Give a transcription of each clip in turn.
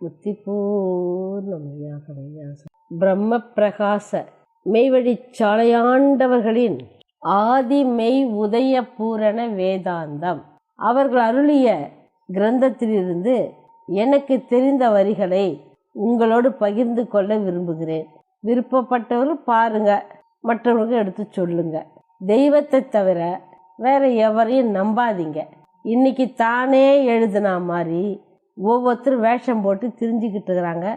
முத்தி பூர்ணமையாகவே பிரம்ம பிரகாச மெய்வழி சாலையாண்டவர்களின் ஆதி மெய் உதய பூரண வேதாந்தம் அவர்கள் அருளிய கிரந்தத்திலிருந்து எனக்கு தெரிந்த வரிகளை உங்களோடு பகிர்ந்து கொள்ள விரும்புகிறேன். விருப்பப்பட்டவர்கள் பாருங்க, மற்றவர்களுக்கு எடுத்து சொல்லுங்க. தெய்வத்தை தவிர வேற எவரையும் நம்பாதீங்க. இன்னைக்கு தானே எழுதுனா மாதிரி ஒவ்வொருத்தரும் வேஷம் போட்டு திரிஞ்சுக்கிட்டு இருக்கிறாங்க.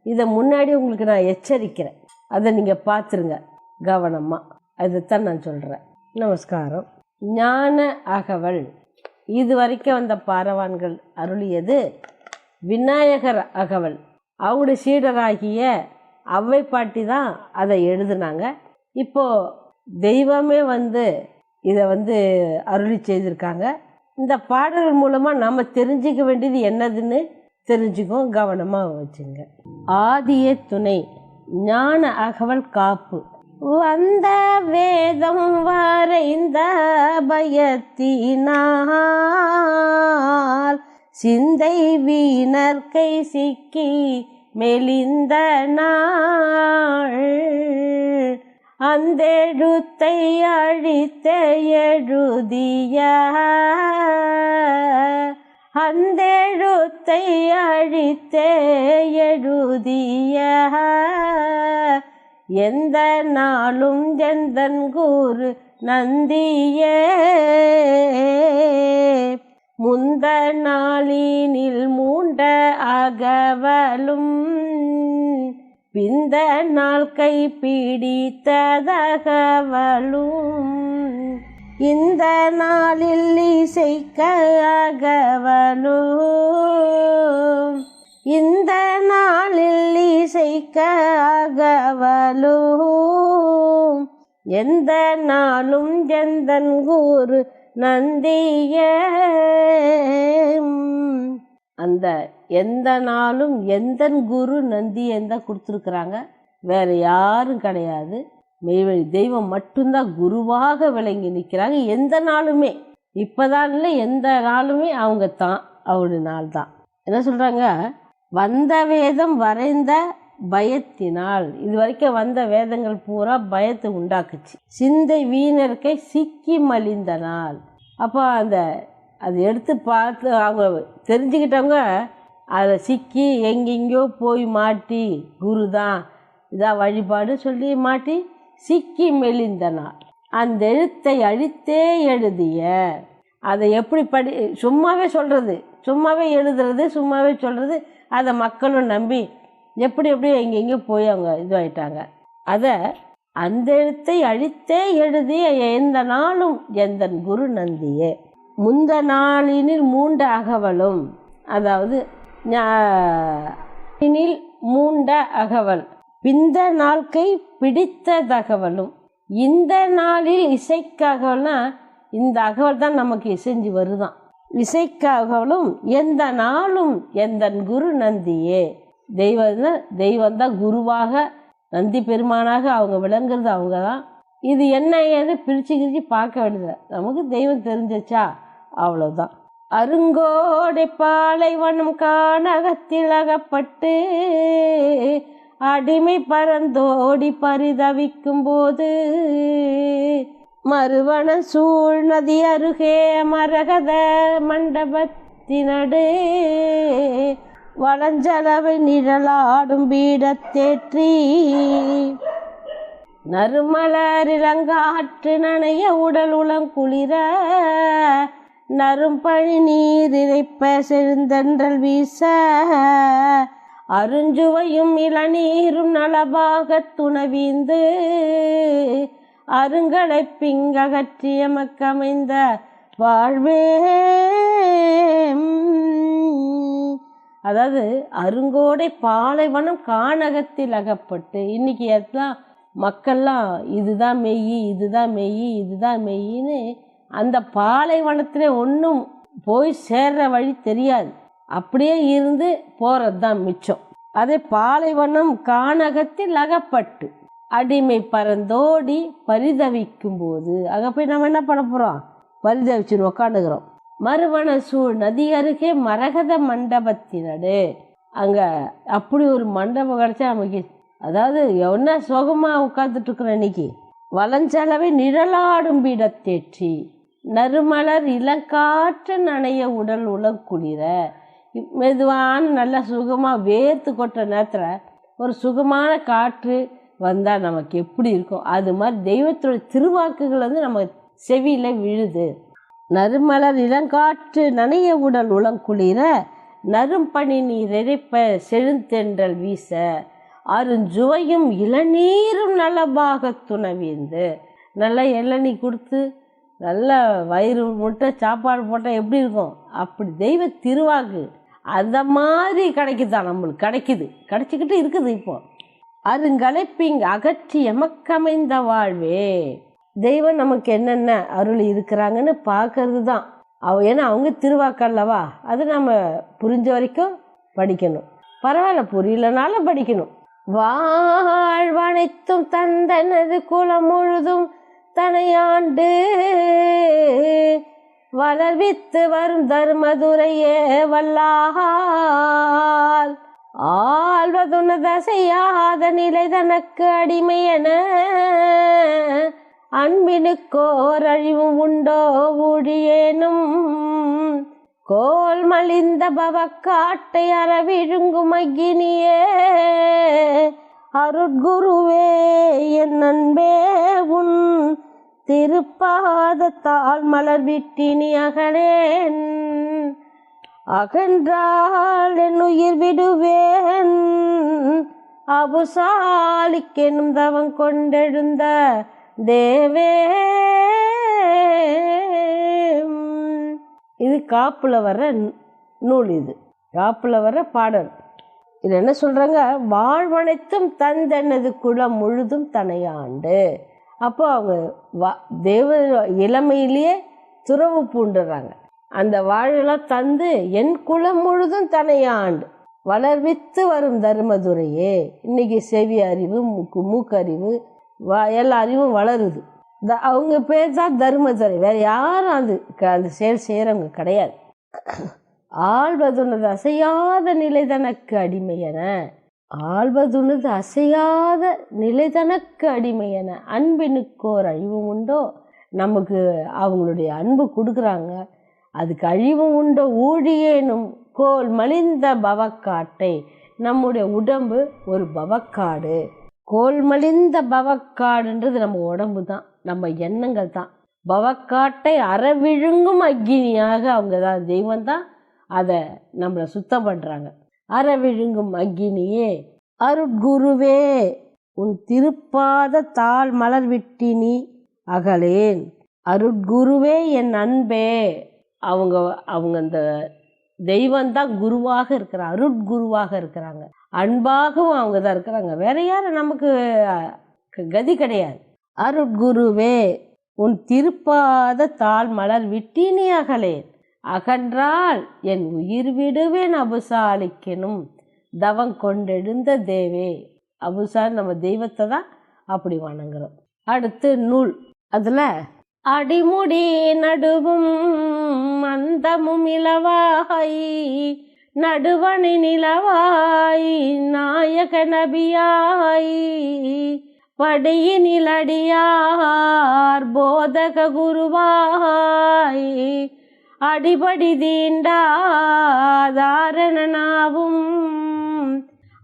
இதை முன்னாடி உங்களுக்கு நான் எச்சரிக்கிறேன், அதை நீங்கள் பார்த்துருங்க கவனமாக. அதைத்தான் நான் சொல்கிறேன். நமஸ்காரம். ஞான அகவல் இது வரைக்கும் வந்த பாரவான்கள் அருளியது விநாயகர் அகவல். அவங்களுடைய சீடராகிய அவ்வை பாட்டி தான் அதை எழுதுனாங்க. இப்போது தெய்வமே இதை அருளி செய்திருக்காங்க. இந்த பாடல்கள் மூலமாக நம்ம தெரிஞ்சிக்க வேண்டியது என்னதுன்னு தெரிஞ்சுக்கோம், கவனமாக வச்சுங்க. ஆதியே துணை ஞான அகவல் காப்பு. வந்த வேதம் வரைந்த பயத்தினால் சிந்தை வீணர் கை சிக்கி மெலிந்த நாள் அந்தெழுத்தை அழித்த எழுதிய அந்தெழுத்தை அழித்த எழுதிய எந்த நாளும் எந்தன் குரு நந்தியே முந்த நாளினில் மூண்ட அகவலும் பிந்த நாள் கை பிடித்ததகவலும் இந்த நாளில் இசைக்க அகவலும் இந்த நாளில் இசைக்க அகவலும் எந்த நாளும் எந்தன் குரு நந்தியே. அந்த எந்த நாளும் எந்தன் குரு நந்தி தான் கொடுத்துருக்குறாங்க, வேற யாரும் கிடையாது. மெய்வழி தெய்வம் மட்டும்தான் குருவாக விளங்கி நிற்கிறாங்க. எந்த நாளுமே, இப்போதான் இல்லை, எந்த நாளுமே அவங்க தான், அவருடைய நாள் தான். என்ன சொல்கிறாங்க? வந்த வேதம் வரைந்த பயத்தினால், இது வரைக்கும் வந்த வேதங்கள் பூரா பயத்தை உண்டாக்குச்சு. சிந்தை வீணர்க்கை சிக்கி மலிந்த நாள். அப்போ அது எடுத்து பார்த்து அவங்க தெரிஞ்சுக்கிட்டவங்க அதில் சிக்கி எங்கெங்கோ போய் மாட்டி குரு தான் இதான் வழிபாடு சொல்லி மாட்டி சிக்கி மெலிந்த நாள். அந்த எழுத்தை அழித்தே எழுதிய, அதை எப்படி சும்மாவே சொல்கிறது, சும்மாவே எழுதுறது, சும்மாவே சொல்கிறது, அதை மக்களும் நம்பி எப்படி எங்கெங்கோ போய் அவங்க இதுவாயிட்டாங்க. அதை அந்த எழுத்தை அழித்தே எழுதிய எந்த நாளும் எந்தன் குரு நந்தியே முந்த நாளினில் மூண்ட அகவலும், அதாவது மூண்ட அகவல் பிந்த நாள்கை பிடித்த தகவலும். இந்த நாளில் இசைக்காகவல்னா இந்த அகவல் தான் நமக்கு இசைஞ்சு வருதான். இசைக்காகவலும் எந்த நாளும் எந்தன் குரு நந்தியே. தெய்வந்தான் குருவாக, நந்தி பெருமானாக அவங்க விளங்குறது அவங்க தான். இது என்ன ஏன்னு பிரிச்சு பார்க்க வேண்டியது. நமக்கு தெய்வம் தெரிஞ்சிச்சா அவ்வளோதான். அருங்கோடை பாலைவனம் கானகத்தில் அகப்பட்டு அடிமை பறந்தோடி பரிதவிக்கும் போது மறுவன சூழ் நதி அருகே மரகத மண்டபத்தினடு வளஞ்சலவை நிழலாடும் பீடத்தேற்றி நறுமலரிலங்காற்று நனைய உடல் உளங்குளிர நறும்பழி நீர் இறைப்ப செழுந்தன்றல் வீச அருஞ்சுவையும் இளநீரும் நலபாக துணவீந்து அருங்களை பிங்ககற்றிய மக்கமைந்த வாழ்வே. அதாவது அருங்கோடை பாலைவனம் கானகத்தில் அகப்பட்டு, இன்னைக்கு எல்லாம் மக்கள்லாம் இதுதான் மெய், இதுதான் மெய், இதுதான் மெய்ன்னு அந்த பாலைவனத்திலே ஒன்றும் போய் சேர்ற வழி தெரியாது, அப்படியே இருந்து போகிறது தான் மிச்சம். அதே பாலைவனம் கானகத்தில் அகப்பட்டு அடிமை பறந்தோடி பரிதவிக்கும் போது அங்கே போய் நம்ம என்ன பண்ண போகிறோம்? பரிதவிச்சுன்னு உக்காந்துக்கிறோம். மறுவன சூழ் நதி அருகே மரகத மண்டபத்தினடு, அங்கே அப்படி ஒரு மண்டபம் கிடச்சா நமக்கு, அதாவது என்ன சுகமாக உட்காந்துட்ருக்குறோம் இன்னைக்கு. வளஞ்சலவை நிழலாடும் பீடத்தேற்றி நறுமலர் இளங்காற்று நனைய உடல் உலகுளிர. மெதுவான நல்ல சுகமாக வேர்த்து கொட்டுற நேரத்தில் ஒரு சுகமான காற்று வந்தால் நமக்கு எப்படி இருக்கும், அது மாதிரி தெய்வத்தோட திருவாக்குகள் நம்ம செவியில் விழுது. நறுமலர் இளங்காற்று நனைய உடல் உலங்குளிர நறும்பனி நீர் இறைப்ப செழுந்தென்றல் வீச அருஞ்சுவையும் இளநீரும் நலபாக துணவிந்து. நல்லா இளநீ கொடுத்து நல்ல வயிறு முட்டை சாப்பாடு போட்டால் எப்படி இருக்கும், அப்படி தெய்வ திருவாக்கு அந்த மாதிரி கிடைக்குதான் நம்மளுக்கு, கிடைச்சிக்கிட்டு இருக்குது. இப்போ அருங்கலைப்பிங் அகற்றி எமக்கமைந்த வாழ்வே. தெய்வம் நமக்கு என்னென்ன அருள் இருக்கிறாங்கன்னு பார்க்கறது தான். ஏன்னா அவங்க திருவாக்கல்லவா, அது நம்ம புரிஞ்ச வரைக்கும் படிக்கணும். பரவாயில்ல, புரியலனாலும் படிக்கணும். வாழ்வனைத்தும் தந்தனது குலம் முழுதும் தனையாண்டு வளர்வித்து வரும் தர்மதுரையே வல்லால் ஆழ்வதுனத செய்யாத நிலை தனக்கு அடிமையென அன்பினுக்கோர் அழிவும் உண்டோ ஊழியேனும் கோல் மலிந்த பவக்காட்டை அறவிழுங்கும் அக்கினியே அருட்குருவே என் அன்பே உன் திருப்பாதத்தால் மலர் விட்டினி அகலேன் அகன்றால் என் உயிர் விடுவேன் அபுசாலிக்கெனும் தவம் கொண்டெழுந்த தேவே. இது காப்புல வர்ற நூல், இது காப்புல வர்ற பாடல். இது என்ன சொல்றாங்க, வாழ்வனைத்தும் தந்தனது குலம் முழுதும் தனையாண்டு. அப்போ அவங்க தேவ இளமையிலேயே துறவு பூண்டுறாங்க. அந்த வாழெல்லாம் தந்து என் குலம் முழுதும் தனையாண்டு வளர்வித்து வரும் தர்மதுரையே. இன்னைக்கு செவி அறிவு, மூக்கறிவு, எல்லா அறிவும் வளருது. அவங்க பேர் தான் தர்மதுரை, வேற யாரும் அந்த செயல் செய்கிறவங்க கிடையாது. ஆள்வதுனது அசையாத நிலை தனக்கு அடிமையென, ஆள்வதுனது அசையாத நிலை தனக்கு அடிமையென அன்பினுக்கோர் அழிவும் உண்டோ. நமக்கு அவங்களுடைய அன்பு கொடுக்குறாங்க, அதுக்கு அழிவும் உண்டோ ஊழியேனும் கோல் மலிந்த பவக்காட்டை. நம்முடைய உடம்பு ஒரு பவக்காடு. கோல் மலிந்த பவக்காடுன்றது நம்ம உடம்பு தான், நம்ம எண்ணங்கள் தான். பவக்காட்டை அறவிழுங்கும் அக்கினியாக அவங்க தான், தெய்வம் தான் அதை நம்மளை சுத்தம் பண்ணுறாங்க. அறவிழுங்கும் அக்கினியே அருட்குருவே உன் திருப்பாத தாள் மலர் விட்டினி அகலேன். அருட்குருவே என் அன்பே. அவங்க அந்த தெய்வம் தான் குருவாக இருக்கிறாங்க, அருட்குருவாக இருக்கிறாங்க. அன்பாகவும் அவங்க தான் இருக்கிறாங்க, வேற யாரும் நமக்கு கதி கிடையாது. அருட்குருவே உன் திருப்பாத தாள் மலர் விட்டினி அகலேன் அகன்றால் என் உயிர் விடுவேன் அபுசாலிக்கெனும் தவம் கொண்டெழுந்த தேவே. அபுசால் நம்ம தெய்வத்தை தான் அப்படி வணங்குறோம். அடுத்து நூல், அதில் அடிமுடி நடுவும் அந்தமும் இலவாய் நடுவணி நிலவாய் நாயக நபியாய் படியினில் அடியார் போதக குருவாய் அடிபடி தீண்டாதாரணனாவும்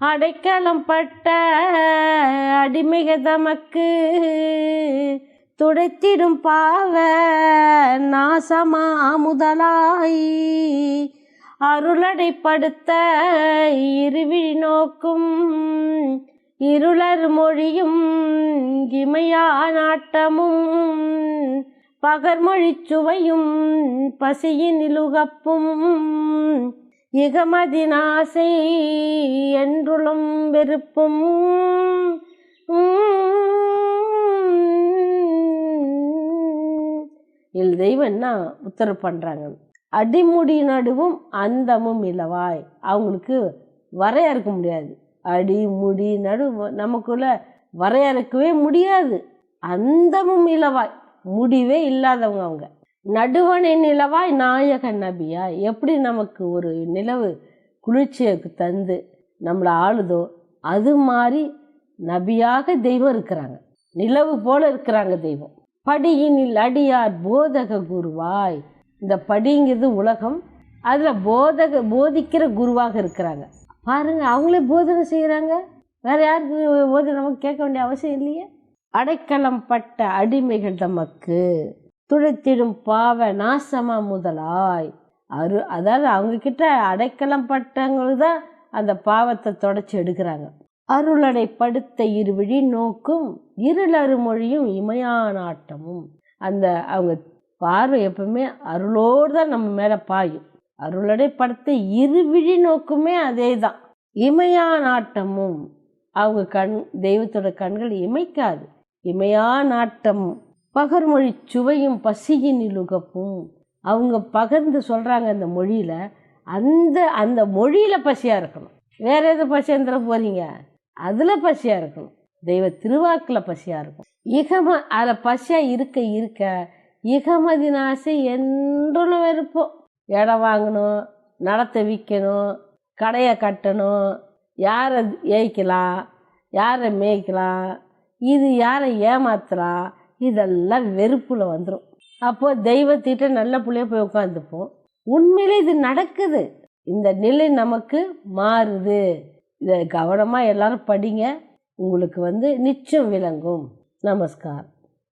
அடைக்கலம் பட்ட அடிமிக தமக்கு துடைத்திடும் பாவ நாசமா முதலாய் அருளடைப்படுத்த இருவிழி நோக்கும் இருளர் மொழியும் இமையா நாட்டமும் பகர்மொழி சுவையும் பசியின் இலுகப்பும் இகமதினாசை என்றுளும் வெறுப்பும் இல் தெய்வம்னா உத்தரவு பண்ணுறாங்க. அடிமுடி நடுவும் அந்தமும் இலவாய். அவங்களுக்கு வரையறுக்க முடியாது. அடிமுடி நடு நமக்குள்ள வரையறுக்கவே முடியாது. அந்தமும் இலவாய், முடிவே இல்லாதவங்க அவங்க. நடுவணை நிலவாய் நாயக நபியா. எப்படி நமக்கு ஒரு நிலவு குளிர்ச்சியை தந்து நம்மளை ஆளுதோ அது மாதிரி நபியாக தெய்வம் இருக்கிறாங்க. நிலவு போல இருக்கிறாங்க தெய்வம். படியினில் அடியார் போதக குருவாய். இந்த படிங்கிறது உலகம், அதில் போதிக்கிற குருவாக இருக்கிறாங்க. பாருங்க, அவங்களே போதனை செய்கிறாங்க. வேற யாருக்கு போதனை நமக்கு கேட்க வேண்டிய அவசியம் இல்லையே. அடைக்கலம் பட்ட அடிமைகள் தமக்கு துடைத்திடும் பாவ நாசமா முதலாய். அதாவது அவங்க கிட்ட அடைக்கலம் பட்டவங்களுக்கு தான் அந்த பாவத்தை தொடச்சி எடுக்கிறாங்க. அருளடை படுத்த இருவிழி நோக்கும் இருளறு மொழியும் இமையான ஆட்டமும். அந்த அவங்க பார்வை எப்பவுமே அருளோடு தான் நம்ம மேலே பாயும். அருளடை படுத்த இருவிழி நோக்குமே அதே தான். இமையான ஆட்டமும், அவங்க தெய்வத்தோட கண்கள் இமைக்காது. இமையான ஆட்டமும் பகர்மொழி சுவையும் பசியின் இலுகப்பும். அவங்க பகர்ந்து சொல்கிறாங்க அந்த மொழியில். அந்த மொழியில் பசியாக இருக்கணும். வேற எது பசியாக இருந்துட போகிறீங்க? அதில் பசியாக இருக்கணும். தெய்வ திருவாக்கில் பசியாக இருக்கும். அதில் பசியாக இருக்க இருக்க இகமதின் ஆசை என்றும் வெறுப்போம். இடம் வாங்கணும், நடத்தை விற்கணும், கடையை கட்டணும், யாரை ஏய்க்கலாம், யாரை மேய்க்கலாம், இது யாரை ஏமாத்தலாம், இதெல்லாம் வெறுப்பில் வந்துடும். அப்போது தெய்வத்திட்ட நல்ல பிள்ளைய போய் உட்காந்துப்போம். உண்மையிலே இது நடக்குது. இந்த நிலை நமக்கு மாறுது. இதை கவனமாக எல்லாரும் படிங்க. உங்களுக்கு நிச்சயம் விளங்கும். நமஸ்காரம்.